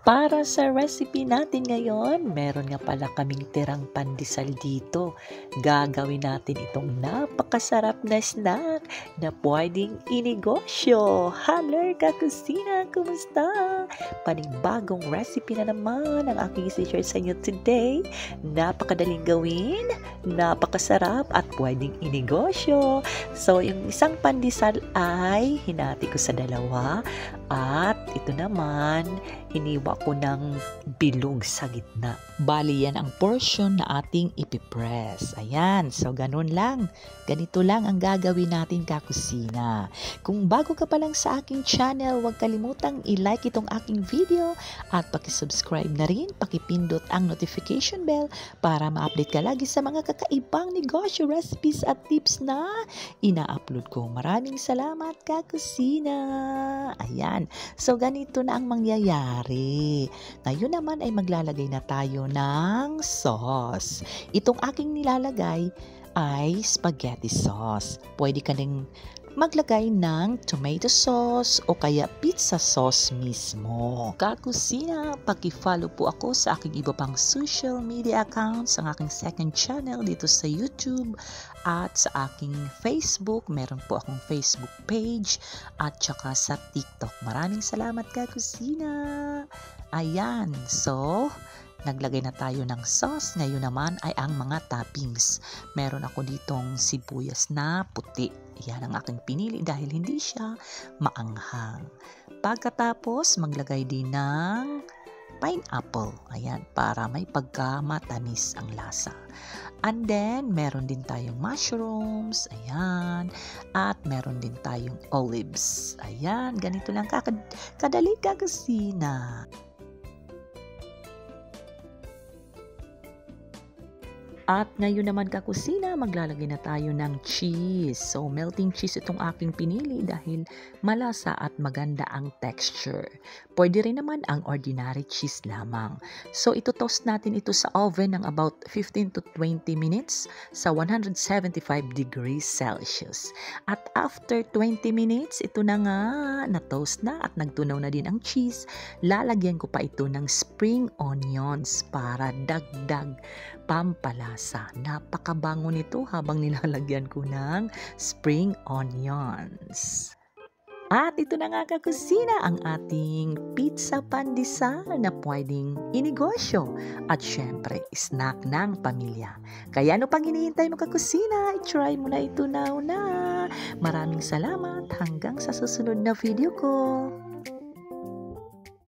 Para sa recipe natin ngayon, meron nga pala kaming tirang pandesal dito. Gagawin natin itong napakasarap na snack na pwedeng inegosyo. Hello kakusina! Kumusta? Panibagong recipe na naman ang aking isi-share sa inyo today. Napakadaling gawin, napakasarap at pwedeng inegosyo. So, yung isang pandesal ay hinati ko sa dalawa at ito naman hiniwa ko ng bilog sa gitna. Bali yan ang portion na ating ipipress. Ayan, so ganun lang. Ganito lang ang gagawin natin kakusina. Kung bago ka pa lang sa aking channel, huwag kalimutang i-like itong aking video at pakisubscribe na rin, pakipindot ang notification bell para ma-update ka lagi sa mga kakaibang negosyo, recipes at tips na ina-upload ko. Maraming salamat kakusina. Ayan, so ganito na ang mangyayari. Ngayon naman ay maglalagay na tayo ng sauce. Itong aking nilalagay ay spaghetti sauce. Pwede ka rin maglagay ng tomato sauce o kaya pizza sauce mismo. Kakusina, paki-follow po ako sa aking iba pang social media accounts, ang aking second channel dito sa YouTube at sa aking Facebook. Meron po akong Facebook page at saka sa TikTok. Maraming salamat kakusina. Ayan, so naglagay na tayo ng sauce. Ngayon naman ay ang mga toppings. Meron ako ditong sibuyas na puti. Yan ang aking pinili dahil hindi siya maanghang. Pagkatapos, maglagay din ng pineapple. Ayan, para may pagkamatamis ang lasa. And then, meron din tayong mushrooms. Ayan. At meron din tayong olives. Ayan, ganito lang kadali kakusina. At ngayon naman kakusina, maglalagay na tayo ng cheese. So, melting cheese itong aking pinili dahil malasa at maganda ang texture. Pwede rin naman ang ordinary cheese lamang. So, ito-toast natin ito sa oven ng about 15 to 20 minutes sa 175 degrees Celsius. At after 20 minutes, ito na nga, na-toast na at nagtunaw na din ang cheese. Lalagyan ko pa ito ng spring onions para dagdag pampalasa. Napakabango nito habang nilalagyan ko ng spring onions. At ito na nga kakusina ang ating pizza pandesal na pwedeng inegosyo at syempre snack ng pamilya. Kaya ano pang hinihintay mo kakusina? I-try mo na ito now na. Maraming salamat hanggang sa susunod na video ko.